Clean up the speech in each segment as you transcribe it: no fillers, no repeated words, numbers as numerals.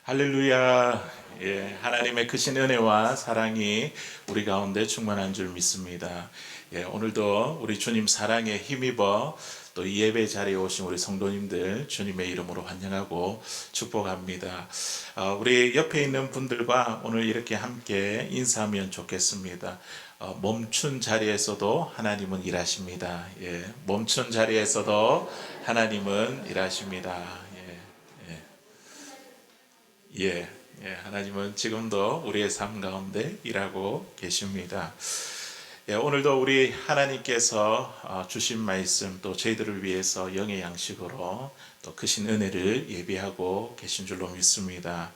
할렐루야. 예, 하나님의 크신 은혜와 사랑이 우리 가운데 충만한 줄 믿습니다. 예, 오늘도 우리 주님 사랑에 힘입어 또 이 예배 자리에 오신 우리 성도님들 주님의 이름으로 환영하고 축복합니다. 우리 옆에 있는 분들과 오늘 이렇게 함께 인사하면 좋겠습니다. 멈춘 자리에서도 하나님은 일하십니다. 예, 멈춘 자리에서도 하나님은 일하십니다. 예, 예, 하나님은 지금도 우리의 삶 가운데 일하고 계십니다. 예, 오늘도 우리 하나님께서 주신 말씀 또 저희들을 위해서 영의 양식으로 또 크신 은혜를 예비하고 계신 줄로 믿습니다.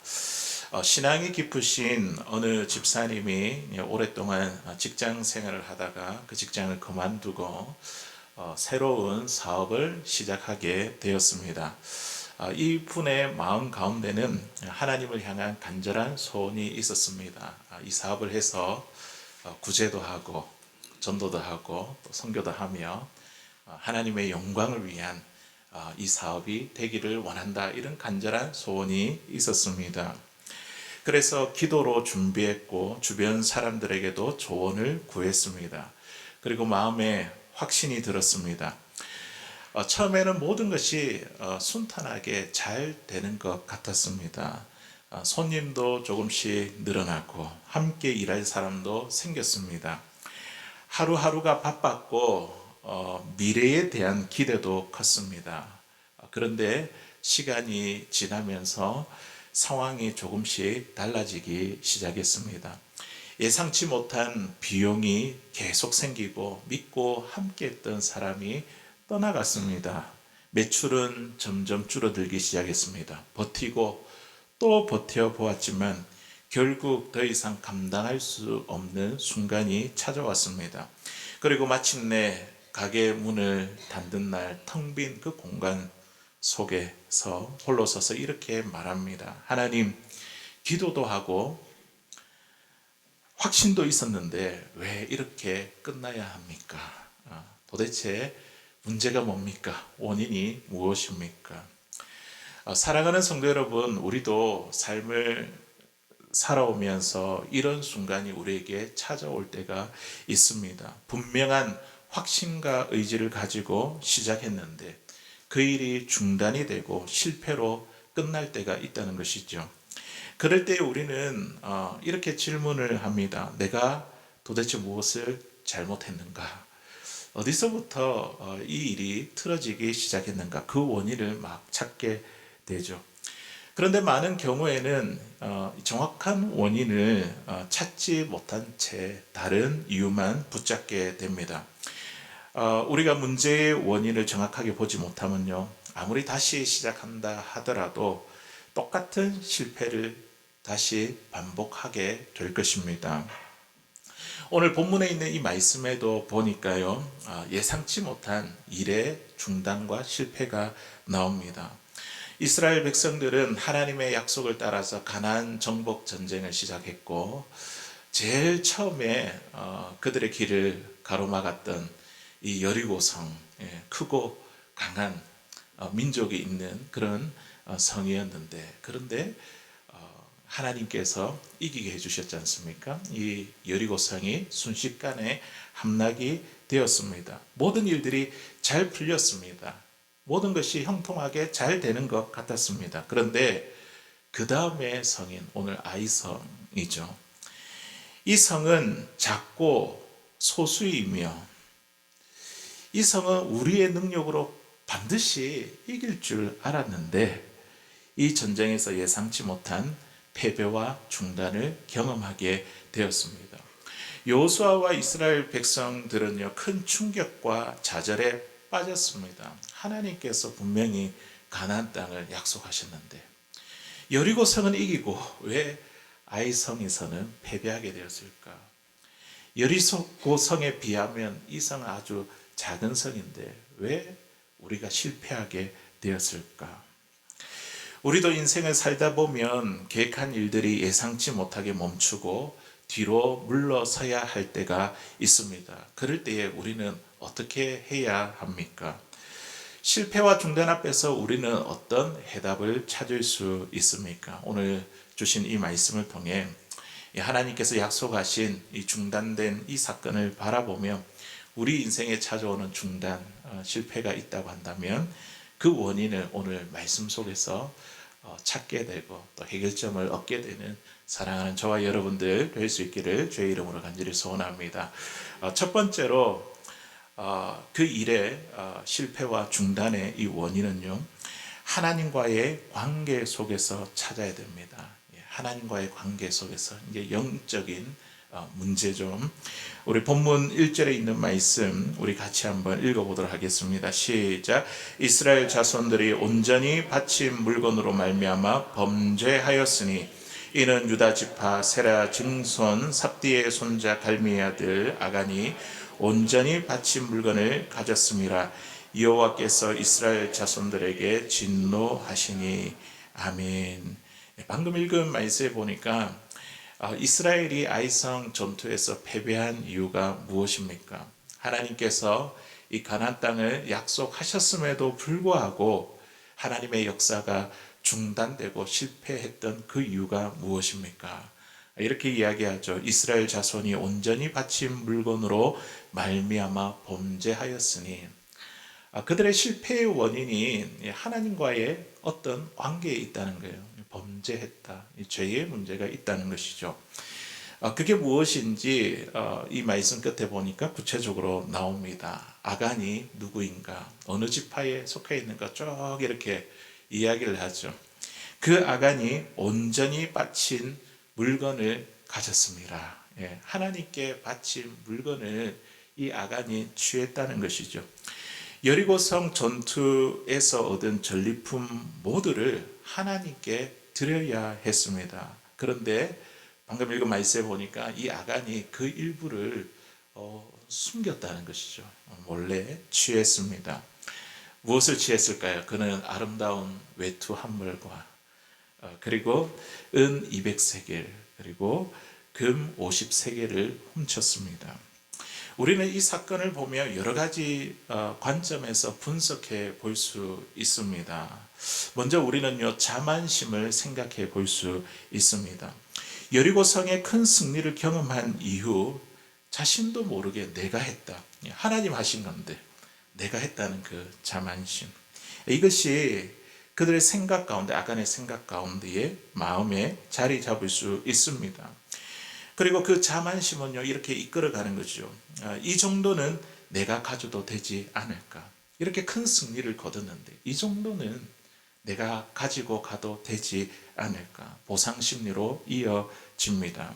신앙이 깊으신 어느 집사님이 오랫동안 직장 생활을 하다가 그 직장을 그만두고 새로운 사업을 시작하게 되었습니다. 이 분의 마음 가운데는 하나님을 향한 간절한 소원이 있었습니다. 이 사업을 해서 구제도 하고 전도도 하고 또 선교도 하며 하나님의 영광을 위한 이 사업이 되기를 원한다, 이런 간절한 소원이 있었습니다. 그래서 기도로 준비했고 주변 사람들에게도 조언을 구했습니다. 그리고 마음에 확신이 들었습니다. 처음에는 모든 것이 순탄하게 잘 되는 것 같았습니다. 손님도 조금씩 늘어나고 함께 일할 사람도 생겼습니다. 하루하루가 바빴고 미래에 대한 기대도 컸습니다. 그런데 시간이 지나면서 상황이 조금씩 달라지기 시작했습니다. 예상치 못한 비용이 계속 생기고 믿고 함께했던 사람이 떠나갔습니다. 매출은 점점 줄어들기 시작했습니다. 버티고 또 버텨보았지만 결국 더 이상 감당할 수 없는 순간이 찾아왔습니다. 그리고 마침내 가게 문을 닫는 날 텅 빈 그 공간 속에서 홀로 서서 이렇게 말합니다. 하나님, 기도도 하고 확신도 있었는데 왜 이렇게 끝나야 합니까? 도대체 문제가 뭡니까? 원인이 무엇입니까? 사랑하는 성도 여러분, 우리도 삶을 살아오면서 이런 순간이 우리에게 찾아올 때가 있습니다. 분명한 확신과 의지를 가지고 시작했는데 그 일이 중단이 되고 실패로 끝날 때가 있다는 것이죠. 그럴 때 우리는 이렇게 질문을 합니다. 내가 도대체 무엇을 잘못했는가? 어디서부터 이 일이 틀어지기 시작했는가? 그 원인을 막 찾게 되죠. 그런데 많은 경우에는 정확한 원인을 찾지 못한 채 다른 이유만 붙잡게 됩니다. 우리가 문제의 원인을 정확하게 보지 못하면요, 아무리 다시 시작한다 하더라도 똑같은 실패를 다시 반복하게 될 것입니다. 오늘 본문에 있는 이 말씀에도 보니까요, 예상치 못한 일의 중단과 실패가 나옵니다. 이스라엘 백성들은 하나님의 약속을 따라서 가나안 정복 전쟁을 시작했고, 제일 처음에 그들의 길을 가로막았던 이 여리고성, 크고 강한 민족이 있는 그런 성이었는데, 그런데 하나님께서 이기게 해주셨지 않습니까? 이 여리고성이 순식간에 함락이 되었습니다. 모든 일들이 잘 풀렸습니다. 모든 것이 형통하게 잘 되는 것 같았습니다. 그런데 그 다음에 성인, 오늘 아이성이죠. 이 성은 작고 소수이며 이 성은 우리의 능력으로 반드시 이길 줄 알았는데 이 전쟁에서 예상치 못한 패배와 중단을 경험하게 되었습니다. 여호수아와 이스라엘 백성들은요, 큰 충격과 좌절에 빠졌습니다. 하나님께서 분명히 가나안 땅을 약속하셨는데 여리고성은 이기고 왜 아이성에서는 패배하게 되었을까? 여리고성에 비하면 이 성은 아주 작은 성인데 왜 우리가 실패하게 되었을까? 우리도 인생을 살다 보면 계획한 일들이 예상치 못하게 멈추고 뒤로 물러서야 할 때가 있습니다. 그럴 때에 우리는 어떻게 해야 합니까? 실패와 중단 앞에서 우리는 어떤 해답을 찾을 수 있습니까? 오늘 주신 이 말씀을 통해 하나님께서 약속하신 이 중단된 이 사건을 바라보며 우리 인생에 찾아오는 중단, 실패가 있다고 한다면 그 원인을 오늘 말씀 속에서 찾게 되고 또 해결점을 얻게 되는 사랑하는 저와 여러분들 될 수 있기를 주의 이름으로 간절히 소원합니다. 첫 번째로 그 일의 실패와 중단의 이 원인은요, 하나님과의 관계 속에서 찾아야 됩니다. 하나님과의 관계 속에서 이제 영적인 문제죠. 우리 본문 1절에 있는 말씀 우리 같이 한번 읽어보도록 하겠습니다. 시작. 이스라엘 자손들이 온전히 바친 물건으로 말미암아 범죄하였으니 이는 유다 지파 세라 증손 삽디의 손자 갈미의 아들 아간이 온전히 바친 물건을 가졌음이라. 여호와께서 이스라엘 자손들에게 진노하시니. 아멘. 방금 읽은 말씀에 보니까 이스라엘이 아이성 전투에서 패배한 이유가 무엇입니까? 하나님께서 이 가나안 땅을 약속하셨음에도 불구하고 하나님의 역사가 중단되고 실패했던 그 이유가 무엇입니까? 이렇게 이야기하죠. 이스라엘 자손이 온전히 바친 물건으로 말미암아 범죄하였으니, 그들의 실패의 원인이 하나님과의 어떤 관계에 있다는 거예요. 범죄했다. 죄의 문제가 있다는 것이죠. 그게 무엇인지 이 말씀 끝에 보니까 구체적으로 나옵니다. 아간이 누구인가, 어느 지파에 속해 있는가 쭉 이렇게 이야기를 하죠. 그 아간이 온전히 바친 물건을 가졌습니다. 하나님께 바친 물건을 이 아간이 취했다는 것이죠. 여리고성 전투에서 얻은 전리품 모두를 하나님께 드려야 했습니다. 그런데 방금 읽은 말씀에 보니까 이 아간이 그 일부를 숨겼다는 것이죠. 몰래 취했습니다. 무엇을 취했을까요? 그는 아름다운 외투 한 벌과 그리고 은 200세겔 그리고 금 50세겔을 훔쳤습니다. 우리는 이 사건을 보며 여러 가지 관점에서 분석해 볼 수 있습니다. 먼저 우리는요, 자만심을 생각해 볼 수 있습니다. 여리고성의 큰 승리를 경험한 이후 자신도 모르게 내가 했다. 하나님 하신 건데 내가 했다는 그 자만심. 이것이 그들의 생각 가운데, 아간의 생각 가운데에 마음에 자리 잡을 수 있습니다. 그리고 그 자만심은요, 이렇게 이끌어가는 거죠. 이 정도는 내가 가져도 되지 않을까. 이렇게 큰 승리를 거뒀는데 이 정도는 내가 가지고 가도 되지 않을까. 보상 심리로 이어집니다.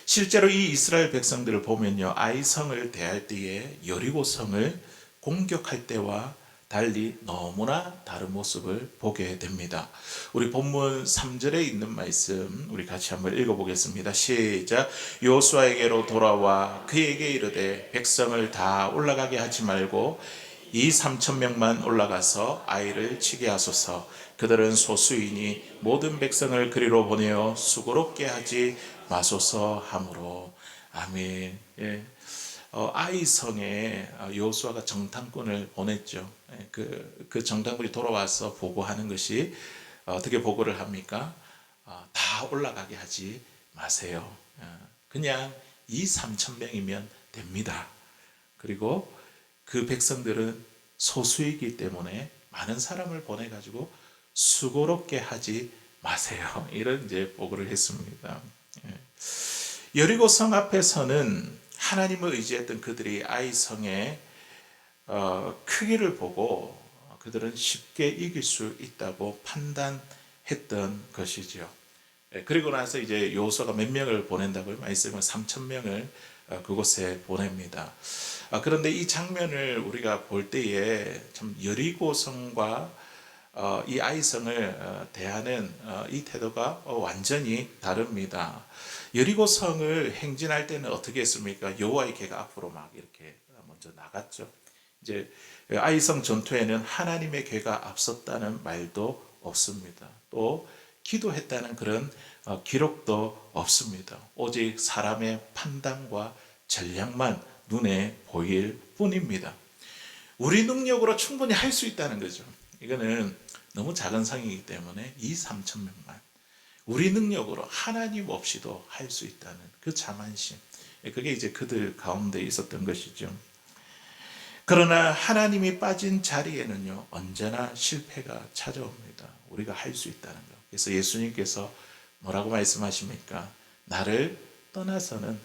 실제로 이 이스라엘 백성들을 보면요, 아이성을 대할 때에 여리고성을 공격할 때와 달리 너무나 다른 모습을 보게 됩니다. 우리 본문 3절에 있는 말씀 우리 같이 한번 읽어보겠습니다. 시작. 여호수아에게로 돌아와 그에게 이르되 백성을 다 올라가게 하지 말고 이 3,000명만 올라가서 아이를 치게 하소서. 그들은 소수이니 모든 백성을 그리로 보내어 수고롭게 하지 마소서 하므로. 아멘. 아이성에 여호수아가 정탐꾼을 보냈죠. 그 정탐꾼이 돌아와서 보고하는 것이 어떻게 보고를 합니까? 다 올라가게 하지 마세요. 그냥 이 3,000명이면 됩니다. 그리고 그 백성들은 소수이기 때문에 많은 사람을 보내가지고 수고롭게 하지 마세요. 이런 이제 보고를 했습니다. 여리고성 앞에서는 하나님을 의지했던 그들이 아이성의 크기를 보고 그들은 쉽게 이길 수 있다고 판단했던 것이죠. 그리고 나서 이제 여호수아가 몇 명을 보낸다고요? 말씀은 3,000명을 그곳에 보냅니다. 그런데 이 장면을 우리가 볼 때에 참 여리고성과 이 아이성을 대하는 이 태도가 완전히 다릅니다. 여리고성을 행진할 때는 어떻게 했습니까? 여호와의 개가 앞으로 막 이렇게 먼저 나갔죠. 이제 아이성 전투에는 하나님의 개가 앞섰다는 말도 없습니다. 또 기도했다는 그런 기록도 없습니다. 오직 사람의 판단과 전략만 눈에 보일 뿐입니다. 우리 능력으로 충분히 할 수 있다는 거죠. 이거는 너무 작은 성이기 때문에 2, 3천 명만 우리 능력으로 하나님 없이도 할 수 있다는 그 자만심, 그게 이제 그들 가운데 있었던 것이죠. 그러나 하나님이 빠진 자리에는요, 언제나 실패가 찾아옵니다. 우리가 할 수 있다는 것. 그래서 예수님께서 뭐라고 말씀하십니까? 나를 떠나서는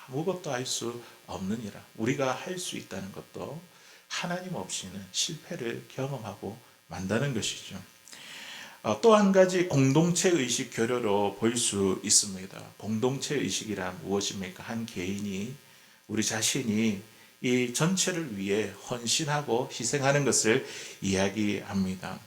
아무것도 할 수 없느니라. 우리가 할 수 있다는 것도 하나님 없이는 실패를 경험하고 만다는 것이죠. 또 한 가지 공동체 의식 교류로 볼 수 있습니다. 공동체 의식이란 무엇입니까? 한 개인이 우리 자신이 이 전체를 위해 헌신하고 희생하는 것을 이야기합니다.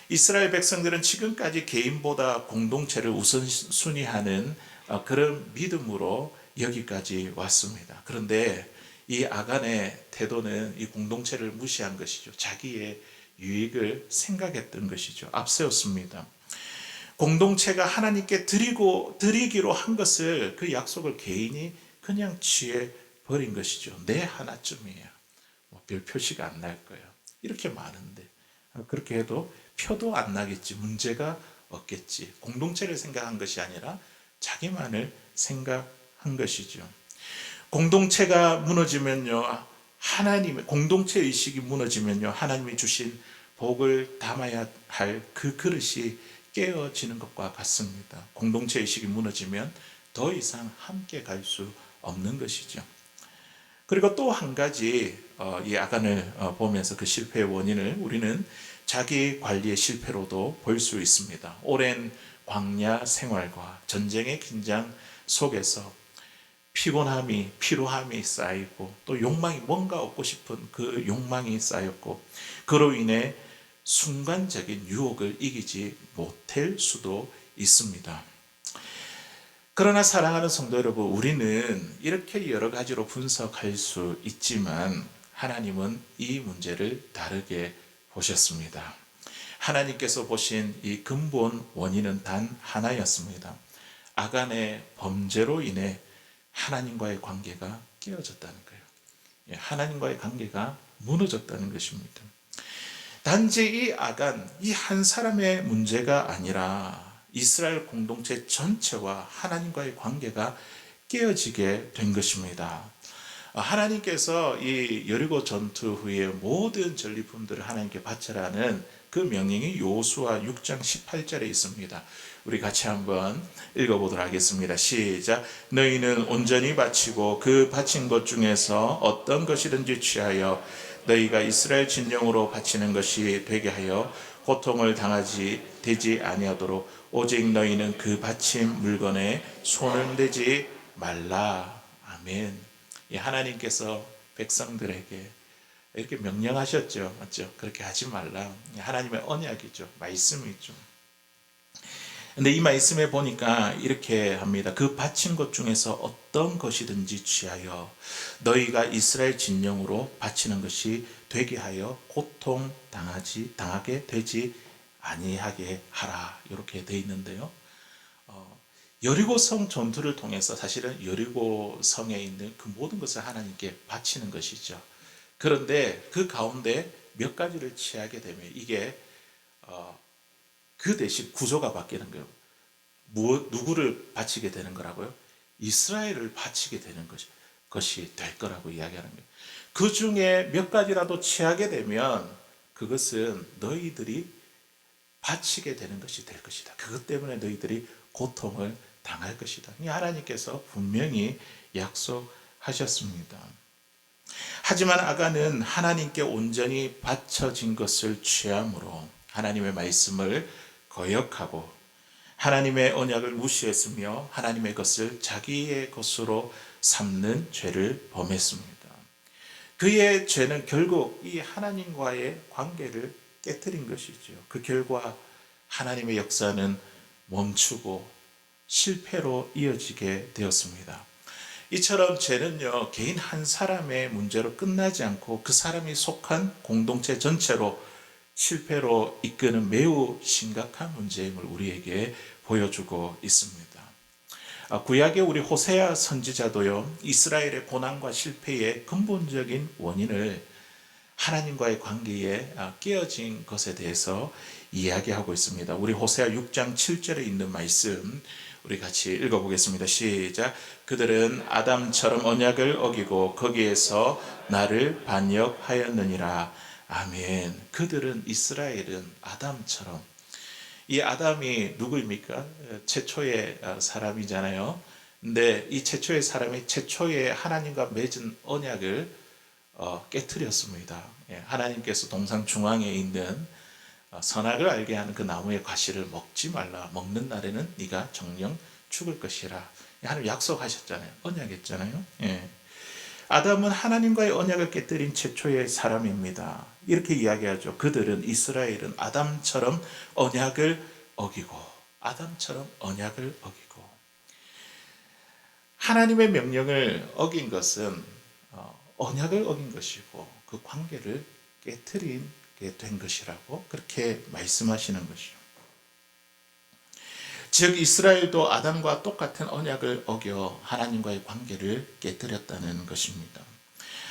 이스라엘 백성들은 지금까지 개인보다 공동체를 우선순위하는 그런 믿음으로 여기까지 왔습니다. 그런데 이 아간의 태도는 이 공동체를 무시한 것이죠. 자기의 유익을 생각했던 것이죠. 앞세웠습니다. 공동체가 하나님께 드리기로 한 것을, 그 약속을 개인이 그냥 취해 버린 것이죠. 내 하나쯤이야. 별 표시가 안 날 거야. 이렇게 많은데 그렇게 해도 표도 안 나겠지. 문제가 없겠지. 공동체를 생각한 것이 아니라 자기만을 생각한 것이죠. 공동체가 무너지면요, 공동체 의식이 무너지면요, 하나님이 주신 복을 담아야 할 그 그릇이 깨어지는 것과 같습니다. 공동체 의식이 무너지면 더 이상 함께 갈 수 없는 것이죠. 그리고 또 한 가지, 이 아간을 보면서 그 실패의 원인을 우리는 자기 관리의 실패로도 볼 수 있습니다. 오랜 광야 생활과 전쟁의 긴장 속에서 피로함이 쌓이고, 또 욕망이, 뭔가 얻고 싶은 그 욕망이 쌓였고, 그로 인해 순간적인 유혹을 이기지 못할 수도 있습니다. 그러나 사랑하는 성도 여러분, 우리는 이렇게 여러 가지로 분석할 수 있지만 하나님은 이 문제를 다르게 보셨습니다. 하나님께서 보신 이 근본 원인은 단 하나였습니다. 아간의 범죄로 인해 하나님과의 관계가 깨어졌다는 거예요. 하나님과의 관계가 무너졌다는 것입니다. 단지 이 아간, 이 한 사람의 문제가 아니라 이스라엘 공동체 전체와 하나님과의 관계가 깨어지게 된 것입니다. 하나님께서 이 여리고 전투 후에 모든 전리품들을 하나님께 바치라는 그 명령이 여호수아 6장 18절에 있습니다. 우리 같이 한번 읽어보도록 하겠습니다. 시작. 너희는 온전히 바치고 그 바친 것 중에서 어떤 것이든지 취하여 너희가 이스라엘 진영으로 바치는 것이 되게 하여 고통을 되지 아니하도록 오직 너희는 그 바친 물건에 손을 대지 말라. 아멘. 하나님께서 백성들에게 이렇게 명령하셨죠. 맞죠? 그렇게 하지 말라. 하나님의 언약이죠. 말씀이죠. 근데 이 말씀에 보니까 이렇게 합니다. 그 바친 것 중에서 어떤 것이든지 취하여 너희가 이스라엘 진영으로 바치는 것이 되게 하여 고통 당하게 되지 아니하게 하라. 이렇게 돼 있는데요. 여리고성 전투를 통해서 사실은 여리고성에 있는 그 모든 것을 하나님께 바치는 것이죠. 그런데 그 가운데 몇 가지를 취하게 되면 이게 그 대신 구조가 바뀌는 거예요. 누구를 바치게 되는 거라고요? 이스라엘을 바치게 되는 것이 될 거라고 이야기하는 거예요. 그 중에 몇 가지라도 취하게 되면 그것은 너희들이 바치게 되는 것이 될 것이다. 그것 때문에 너희들이 고통을 당할 것이다. 하나님께서 분명히 약속하셨습니다. 하지만 아간은 하나님께 온전히 바쳐진 것을 취함으로 하나님의 말씀을 거역하고 하나님의 언약을 무시했으며 하나님의 것을 자기의 것으로 삼는 죄를 범했습니다. 그의 죄는 결국 이 하나님과의 관계를 깨뜨린 것이죠. 그 결과 하나님의 역사는 멈추고 실패로 이어지게 되었습니다. 이처럼 죄는요, 개인 한 사람의 문제로 끝나지 않고 그 사람이 속한 공동체 전체로 실패로 이끄는 매우 심각한 문제임을 우리에게 보여주고 있습니다. 구약의 우리 호세아 선지자도요, 이스라엘의 고난과 실패의 근본적인 원인을 하나님과의 관계에 깨어진 것에 대해서 이야기하고 있습니다. 우리 호세아 6장 7절에 있는 말씀 우리 같이 읽어보겠습니다. 시작. 그들은 아담처럼 언약을 어기고 거기에서 나를 반역하였느니라. 아멘. 그들은, 이스라엘은 아담처럼, 이 아담이 누구입니까? 최초의 사람이잖아요. 근데 이 최초의 사람이 최초의 하나님과 맺은 언약을 깨뜨렸습니다. 하나님께서 동산 중앙에 있는 선악을 알게 하는 그 나무의 과실을 먹지 말라. 먹는 날에는 네가 정령 죽을 것이라. 하나님 약속하셨잖아요. 언약했잖아요. 아담은 하나님과의 언약을 깨뜨린 최초의 사람입니다. 이렇게 이야기하죠. 그들은, 이스라엘은 아담처럼 언약을 어기고, 아담처럼 언약을 어기고, 하나님의 명령을 어긴 것은 언약을 어긴 것이고 그 관계를 깨뜨리게 된 것이라고 그렇게 말씀하시는 것이죠. 즉 이스라엘도 아담과 똑같은 언약을 어겨 하나님과의 관계를 깨뜨렸다는 것입니다.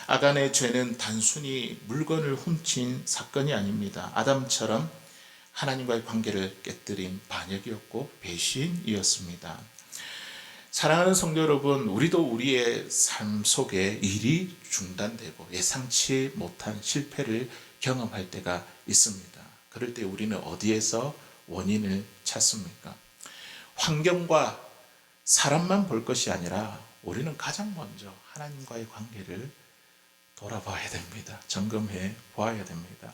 아간의 죄는 단순히 물건을 훔친 사건이 아닙니다. 아담처럼 하나님과의 관계를 깨뜨린 반역이었고 배신이었습니다. 사랑하는 성도 여러분, 우리도 우리의 삶 속에 일이 중단되고 예상치 못한 실패를 경험할 때가 있습니다. 그럴 때 우리는 어디에서 원인을 찾습니까? 환경과 사람만 볼 것이 아니라 우리는 가장 먼저 하나님과의 관계를 돌아봐야 됩니다. 점검해 보아야 됩니다.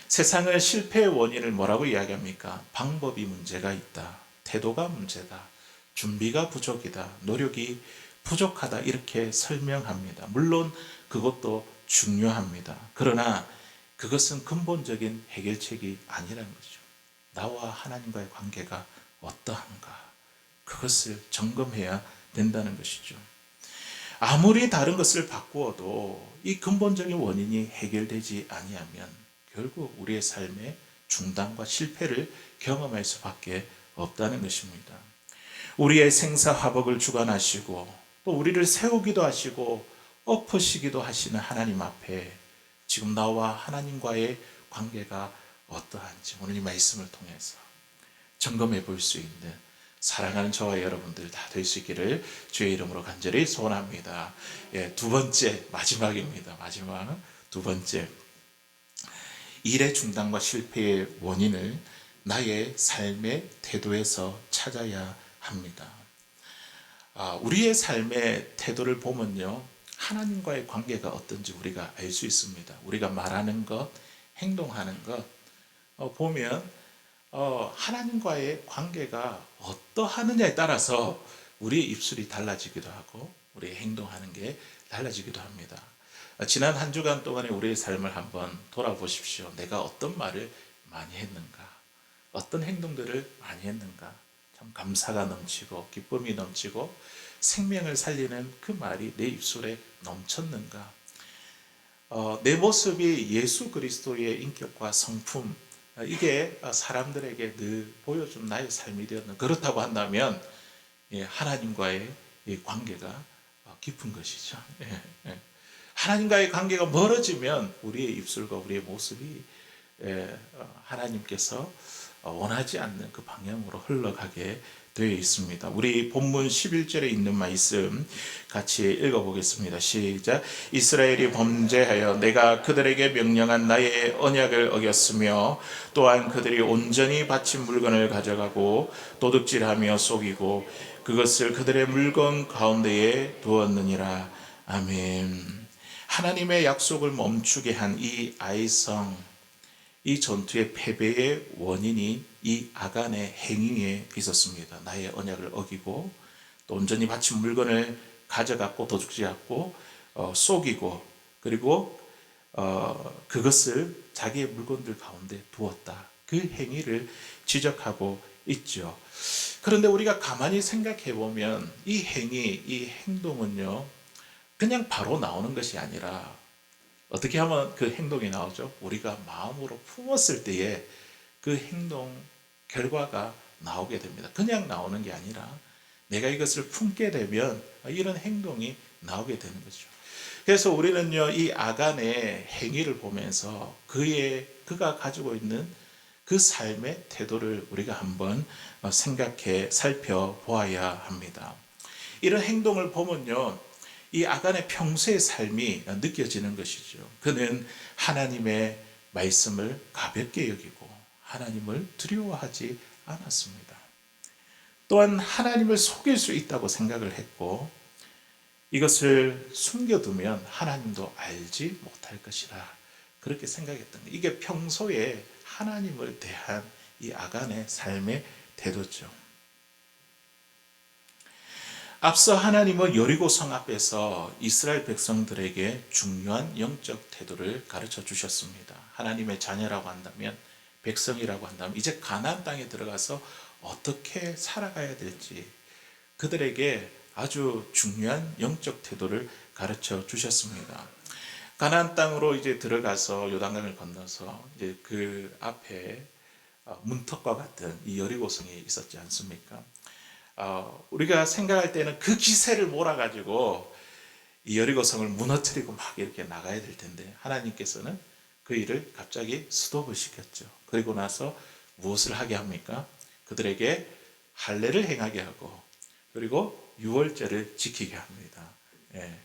세상은 실패의 원인을 뭐라고 이야기합니까? 방법이 문제가 있다. 태도가 문제다. 준비가 부족이다. 노력이 부족하다. 이렇게 설명합니다. 물론 그것도 중요합니다. 그러나 그것은 근본적인 해결책이 아니라는 거죠. 나와 하나님과의 관계가 어떠한가? 그것을 점검해야 된다는 것이죠. 아무리 다른 것을 바꾸어도 이 근본적인 원인이 해결되지 아니하면 결국 우리의 삶에 중단과 실패를 경험할 수밖에 없다는 것입니다. 우리의 생사화복을 주관하시고 또 우리를 세우기도 하시고 엎으시기도 하시는 하나님 앞에 지금 나와 하나님과의 관계가 어떠한지 오늘 이 말씀을 통해서 점검해 볼 수 있는 사랑하는 저와 여러분들 다 될 수 있기를 주의 이름으로 간절히 소원합니다. 두 번째, 마지막입니다. 마지막 두 번째, 일의 중단과 실패의 원인을 나의 삶의 태도에서 찾아야 합니다. 우리의 삶의 태도를 보면요, 하나님과의 관계가 어떤지 우리가 알 수 있습니다. 우리가 말하는 것, 행동하는 것 보면 하나님과의 관계가 어떠하느냐에 따라서 우리의 입술이 달라지기도 하고 우리의 행동하는 게 달라지기도 합니다. 지난 한 주간 동안에 우리의 삶을 한번 돌아보십시오. 내가 어떤 말을 많이 했는가? 어떤 행동들을 많이 했는가? 참 감사가 넘치고 기쁨이 넘치고 생명을 살리는 그 말이 내 입술에 넘쳤는가? 내 모습이 예수 그리스도의 인격과 성품, 이게 사람들에게 늘 보여준 나의 삶이 되었는, 그렇다고 한다면 하나님과의 관계가 깊은 것이죠. 하나님과의 관계가 멀어지면 우리의 입술과 우리의 모습이 하나님께서 원하지 않는 그 방향으로 흘러가게 되어 있습니다. 우리 본문 11절에 있는 말씀 같이 읽어보겠습니다. 시작. 이스라엘이 범죄하여 내가 그들에게 명령한 나의 언약을 어겼으며 또한 그들이 온전히 바친 물건을 가져가고 도둑질하며 속이고 그것을 그들의 물건 가운데에 두었느니라. 아멘. 하나님의 약속을 멈추게 한 이 아이성, 이 전투의 패배의 원인이 이 아간의 행위에 있었습니다. 나의 언약을 어기고 또 온전히 바친 물건을 가져갔고 도둑질하고 속이고 그리고 그것을 자기의 물건들 가운데 두었다. 그 행위를 지적하고 있죠. 그런데 우리가 가만히 생각해 보면 이 행위, 이 행동은요, 그냥 바로 나오는 것이 아니라 어떻게 하면 그 행동이 나오죠? 우리가 마음으로 품었을 때에 그 행동 결과가 나오게 됩니다. 그냥 나오는 게 아니라 내가 이것을 품게 되면 이런 행동이 나오게 되는 거죠. 그래서 우리는요, 이 아간의 행위를 보면서 그가 가지고 있는 그 삶의 태도를 우리가 한번 생각해 살펴보아야 합니다. 이런 행동을 보면요, 이 아간의 평소의 삶이 느껴지는 것이죠. 그는 하나님의 말씀을 가볍게 여기고 하나님을 두려워하지 않았습니다. 또한 하나님을 속일 수 있다고 생각을 했고, 이것을 숨겨두면 하나님도 알지 못할 것이라 그렇게 생각했던 거예요. 이게 평소에 하나님을 대한 이 아간의 삶의 태도죠. 앞서 하나님은 여리고성 앞에서 이스라엘 백성들에게 중요한 영적 태도를 가르쳐 주셨습니다. 하나님의 자녀라고 한다면, 백성이라고 한다면 이제 가나안 땅에 들어가서 어떻게 살아가야 될지 그들에게 아주 중요한 영적 태도를 가르쳐 주셨습니다. 가나안 땅으로 이제 들어가서 요단강을 건너서 이제 그 앞에 문턱과 같은 이 여리고성이 있었지 않습니까? 우리가 생각할 때는 그 기세를 몰아가지고 이 여리고성을 무너뜨리고 막 이렇게 나가야 될 텐데, 하나님께서는 그 일을 갑자기 스톱을 시켰죠. 그리고 나서 무엇을 하게 합니까? 그들에게 할례를 행하게 하고, 그리고 유월절을 지키게 합니다. 예.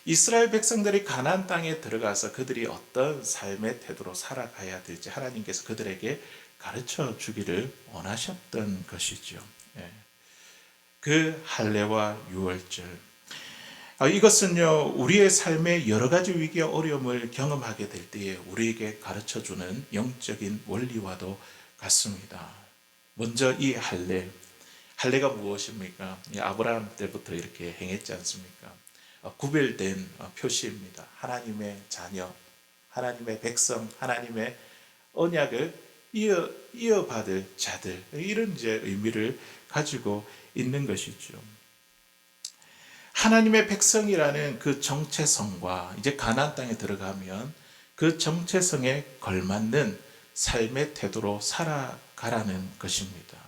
이스라엘 백성들이 가나안 땅에 들어가서 그들이 어떤 삶의 태도로 살아가야 될지 하나님께서 그들에게 가르쳐 주기를 원하셨던 것이죠. 예. 그 할례와 유월절, 이것은요, 우리의 삶의 여러 가지 위기와 어려움을 경험하게 될 때에 우리에게 가르쳐 주는 영적인 원리와도 같습니다. 먼저 이 할례가 무엇입니까? 아브라함 때부터 이렇게 행했지 않습니까? 구별된 표시입니다. 하나님의 자녀, 하나님의 백성, 하나님의 언약을 이어받을 자들, 이런 이제 의미를 가지고 있는 것이죠. 하나님의 백성이라는 그 정체성과 이제 가나안 땅에 들어가면 그 정체성에 걸맞는 삶의 태도로 살아가라는 것입니다.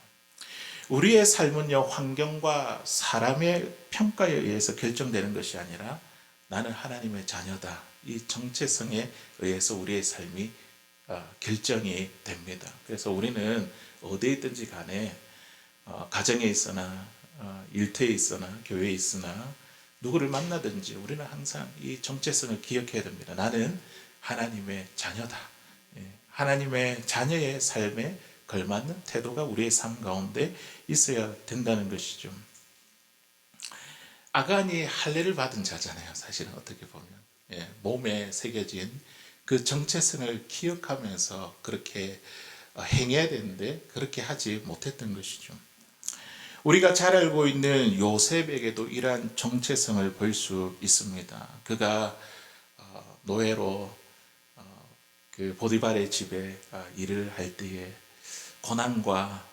우리의 삶은요, 환경과 사람의 평가에 의해서 결정되는 것이 아니라 나는 하나님의 자녀다, 이 정체성에 의해서 우리의 삶이 결정이 됩니다. 그래서 우리는 어디에 있든지 간에 가정에 있으나 일터에 있으나 교회에 있으나 누구를 만나든지 우리는 항상 이 정체성을 기억해야 됩니다. 나는 하나님의 자녀다. 하나님의 자녀의 삶에 걸맞는 태도가 우리의 삶 가운데 있어야 된다는 것이죠. 아간이 할례를 받은 자잖아요. 사실은 어떻게 보면 몸에 새겨진 그 정체성을 기억하면서 그렇게 행해야 되는데 그렇게 하지 못했던 것이죠. 우리가 잘 알고 있는 요셉에게도 이러한 정체성을 볼 수 있습니다. 그가 노예로 그 보디발의 집에 일을 할 때에 고난과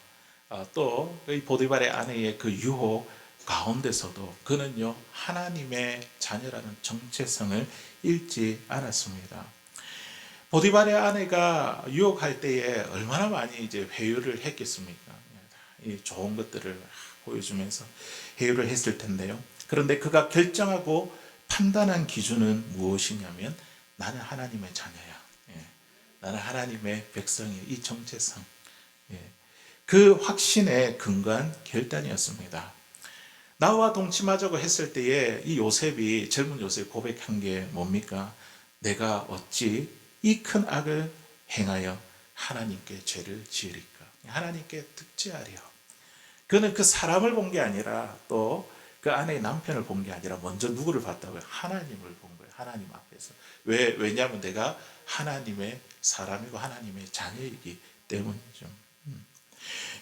또 이 보디발의 아내의 그 유혹 가운데서도 그는요, 하나님의 자녀라는 정체성을 잃지 않았습니다. 보디발의 아내가 유혹할 때에 얼마나 많이 이제 회유를 했겠습니까? 이 좋은 것들을 보여주면서 회유를 했을 텐데요. 그런데 그가 결정하고 판단한 기준은 무엇이냐면 나는 하나님의 자녀야. 나는 하나님의 백성이야. 이 정체성. 그 확신에 근거한 결단이었습니다. 나와 동침하자고 했을 때에 이 요셉이, 젊은 요셉이 고백한 게 뭡니까? 내가 어찌 이 큰 악을 행하여 하나님께 죄를 지으리까? 하나님께 득죄하리요. 그는 그 사람을 본 게 아니라 또 그 아내의 남편을 본 게 아니라 먼저 누구를 봤다고요? 하나님을 본 거예요. 하나님 앞에서. 왜냐하면 내가 하나님의 사람이고 하나님의 자녀이기 때문이죠.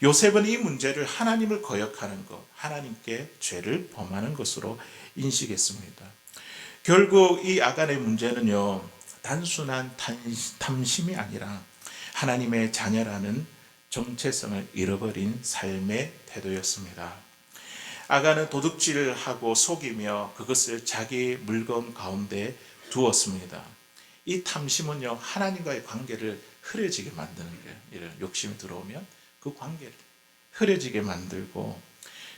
요셉은 이 문제를 하나님을 거역하는 것, 하나님께 죄를 범하는 것으로 인식했습니다. 결국 이 아간의 문제는요, 단순한 탐심이 아니라 하나님의 자녀라는 정체성을 잃어버린 삶의 태도였습니다. 아간은 도둑질을 하고 속이며 그것을 자기 물건 가운데 두었습니다. 이 탐심은요, 하나님과의 관계를 흐려지게 만드는 거예요. 이런 욕심이 들어오면 그 관계를 흐려지게 만들고,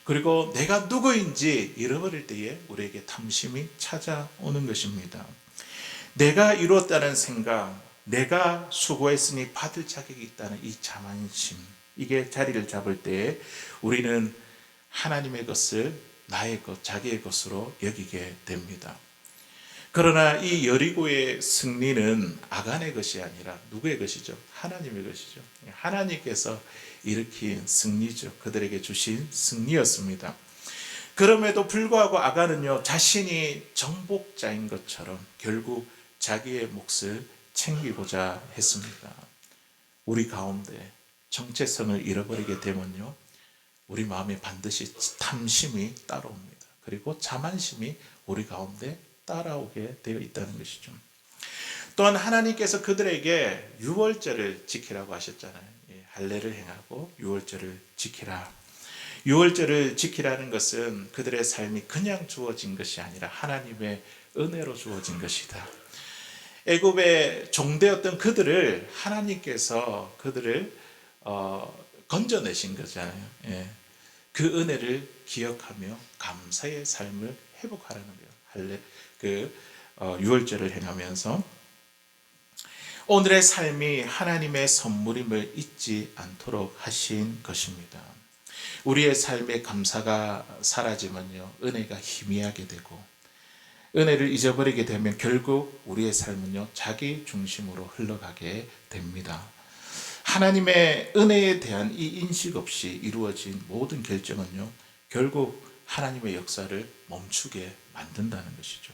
그리고 내가 누구인지 잃어버릴 때에 우리에게 탐심이 찾아오는 것입니다. 내가 이루었다는 생각, 내가 수고했으니 받을 자격이 있다는 이 자만심, 이게 자리를 잡을 때 우리는 하나님의 것을 나의 것, 자기의 것으로 여기게 됩니다. 그러나 이 여리고의 승리는 아간의 것이 아니라 누구의 것이죠? 하나님의 것이죠. 하나님께서 일으킨 승리죠. 그들에게 주신 승리였습니다. 그럼에도 불구하고 아간은요, 자신이 정복자인 것처럼 결국 자기의 몫을 챙기고자 했습니다. 우리 가운데 정체성을 잃어버리게 되면요, 우리 마음에 반드시 탐심이 따라옵니다. 그리고 자만심이 우리 가운데 따라오게 되어 있다는 것이죠. 또한 하나님께서 그들에게 유월절을 지키라고 하셨잖아요. 할례를 행하고 유월절을 지키라. 유월절을 지키라는 것은 그들의 삶이 그냥 주어진 것이 아니라 하나님의 은혜로 주어진 것이다. 애굽의 종되었던 그들을 하나님께서 그들을 건져내신 거잖아요. 그 은혜를 기억하며 감사의 삶을 회복하라는 거예요. 유월절을 행하면서 오늘의 삶이 하나님의 선물임을 잊지 않도록 하신 것입니다. 우리의 삶에 감사가 사라지면요, 은혜가 희미하게 되고, 은혜를 잊어버리게 되면 결국 우리의 삶은요, 자기 중심으로 흘러가게 됩니다. 하나님의 은혜에 대한 이 인식 없이 이루어진 모든 결정은요, 결국 하나님의 역사를 멈추게 만든다는 것이죠.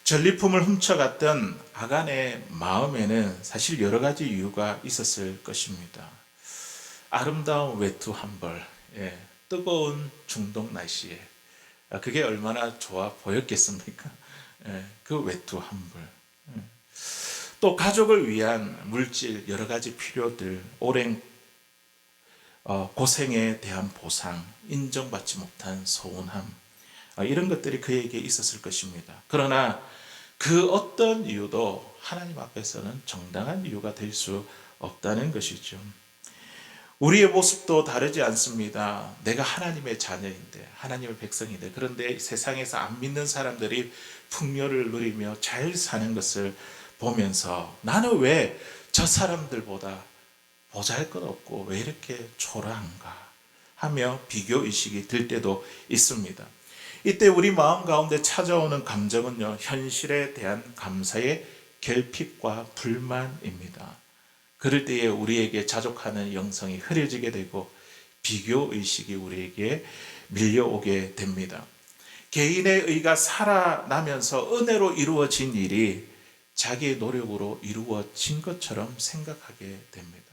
전리품을 훔쳐갔던 아간의 마음에는 사실 여러 가지 이유가 있었을 것입니다. 아름다운 외투 한 벌, 뜨거운 중동 날씨에 그게 얼마나 좋아 보였겠습니까? 그 외투 한 벌. 또 가족을 위한 물질, 여러 가지 필요들, 오랜 고생에 대한 보상, 인정받지 못한 서운함, 이런 것들이 그에게 있었을 것입니다. 그러나 그 어떤 이유도 하나님 앞에서는 정당한 이유가 될 수 없다는 것이죠. 우리의 모습도 다르지 않습니다. 내가 하나님의 자녀인데, 하나님의 백성인데, 그런데 세상에서 안 믿는 사람들이 풍요를 누리며 잘 사는 것을 보면서 나는 왜 저 사람들보다 보잘것없고 왜 이렇게 초라한가 하며 비교의식이 들 때도 있습니다. 이때 우리 마음 가운데 찾아오는 감정은요, 현실에 대한 감사의 결핍과 불만입니다. 그럴 때에 우리에게 자족하는 영성이 흐려지게 되고 비교의식이 우리에게 밀려오게 됩니다. 개인의 의가 살아나면서 은혜로 이루어진 일이 자기의 노력으로 이루어진 것처럼 생각하게 됩니다.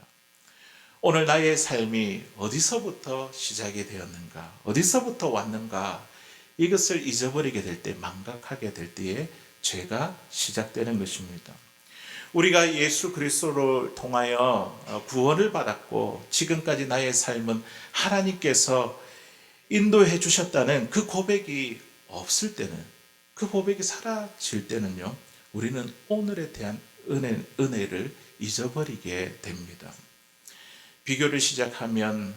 오늘 나의 삶이 어디서부터 시작이 되었는가, 어디서부터 왔는가, 이것을 잊어버리게 될 때, 망각하게 될 때에 죄가 시작되는 것입니다. 우리가 예수 그리스도를 통하여 구원을 받았고 지금까지 나의 삶은 하나님께서 인도해 주셨다는 그 고백이 없을 때는, 그 고백이 사라질 때는요, 우리는 오늘에 대한 은혜를 잊어버리게 됩니다. 비교를 시작하면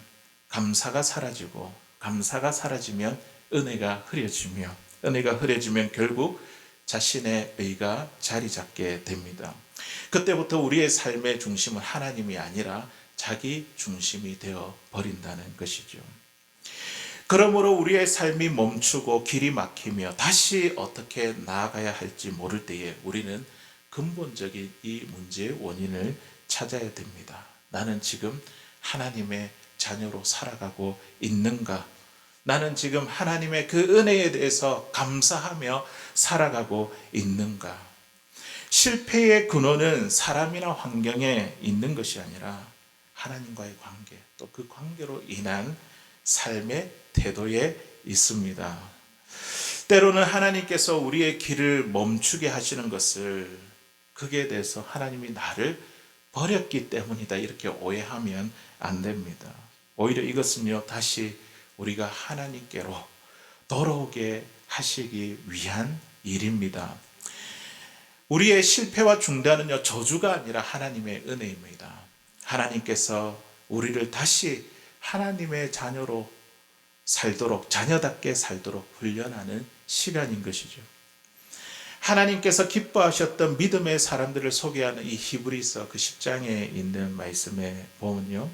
감사가 사라지고, 감사가 사라지면 은혜가 흐려지며, 은혜가 흐려지면 결국 자신의 의가 자리 잡게 됩니다. 그때부터 우리의 삶의 중심은 하나님이 아니라 자기 중심이 되어 버린다는 것이죠. 그러므로 우리의 삶이 멈추고 길이 막히며 다시 어떻게 나아가야 할지 모를 때에 우리는 근본적인 이 문제의 원인을 찾아야 됩니다. 나는 지금 하나님의 자녀로 살아가고 있는가? 나는 지금 하나님의 그 은혜에 대해서 감사하며 살아가고 있는가? 실패의 근원은 사람이나 환경에 있는 것이 아니라 하나님과의 관계, 또 그 관계로 인한 삶의 태도에 있습니다. 때로는 하나님께서 우리의 길을 멈추게 하시는 것을 그게 대해서 하나님이 나를 버렸기 때문이다, 이렇게 오해하면 안 됩니다. 오히려 이것은요, 다시 우리가 하나님께로 돌아오게 하시기 위한 일입니다. 우리의 실패와 중단은요, 저주가 아니라 하나님의 은혜입니다. 하나님께서 우리를 다시 하나님의 자녀로 살도록, 자녀답게 살도록 훈련하는 시간인 것이죠. 하나님께서 기뻐하셨던 믿음의 사람들을 소개하는 이 히브리서 그 10장에 있는 말씀에 보면요,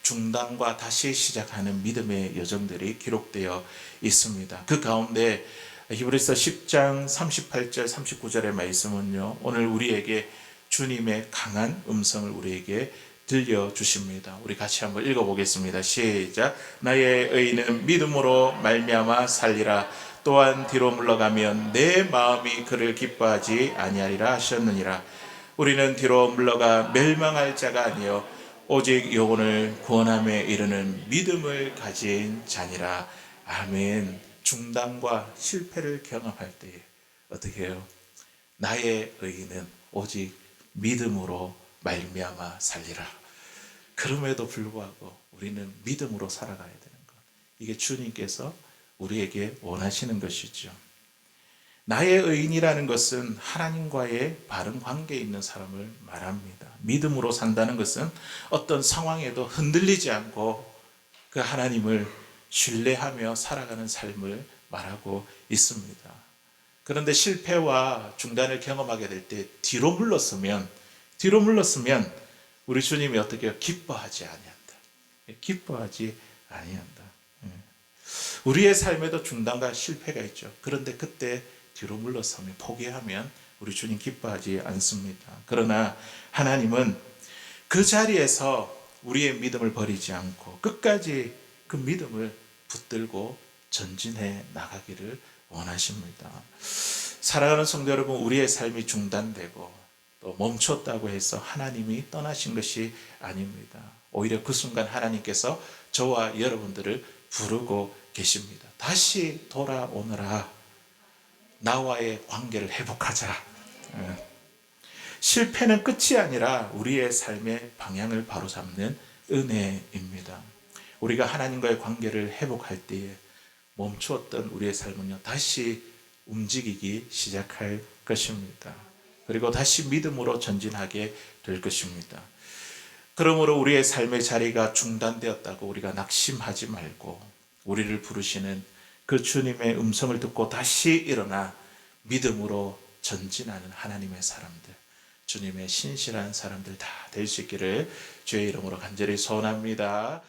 중단과 다시 시작하는 믿음의 여정들이 기록되어 있습니다. 그 가운데 히브리서 10장 38절 39절의 말씀은요, 오늘 우리에게 주님의 강한 음성을 우리에게 들려주십니다. 우리 같이 한번 읽어보겠습니다. 시작. 나의 의인은 믿음으로 말미암아 살리라. 또한 뒤로 물러가면 내 마음이 그를 기뻐하지 아니하리라 하셨느니라. 우리는 뒤로 물러가 멸망할 자가 아니요 오직 영혼을 구원함에 이르는 믿음을 가진 자니라. 아멘. 중단과 실패를 경험할 때에 어떻게 해요? 나의 의인은 오직 믿음으로 말미암아 살리라. 그럼에도 불구하고 우리는 믿음으로 살아가야 되는 것, 이게 주님께서 우리에게 원하시는 것이죠. 나의 의인이라는 것은 하나님과의 바른 관계에 있는 사람을 말합니다. 믿음으로 산다는 것은 어떤 상황에도 흔들리지 않고 그 하나님을 신뢰하며 살아가는 삶을 말하고 있습니다. 그런데 실패와 중단을 경험하게 될 때 뒤로 물러서면 우리 주님이 어떻게 해요? 기뻐하지 아니한다. 기뻐하지 아니한다. 우리의 삶에도 중단과 실패가 있죠. 그런데 그때 뒤로 물러서면, 포기하면 우리 주님 기뻐하지 않습니다. 그러나 하나님은 그 자리에서 우리의 믿음을 버리지 않고 끝까지 그 믿음을 붙들고 전진해 나가기를 원하십니다. 사랑하는 성도 여러분, 우리의 삶이 중단되고 또 멈췄다고 해서 하나님이 떠나신 것이 아닙니다. 오히려 그 순간 하나님께서 저와 여러분들을 부르고 계십니다. 다시 돌아오너라. 나와의 관계를 회복하자. 실패는 끝이 아니라 우리의 삶의 방향을 바로잡는 은혜입니다. 우리가 하나님과의 관계를 회복할 때에 멈추었던 우리의 삶은요, 다시 움직이기 시작할 것입니다. 그리고 다시 믿음으로 전진하게 될 것입니다. 그러므로 우리의 삶의 자리가 중단되었다고 우리가 낙심하지 말고 우리를 부르시는 그 주님의 음성을 듣고 다시 일어나 믿음으로 전진하는 하나님의 사람들, 주님의 신실한 사람들 다 될 수 있기를 주의 이름으로 간절히 소원합니다.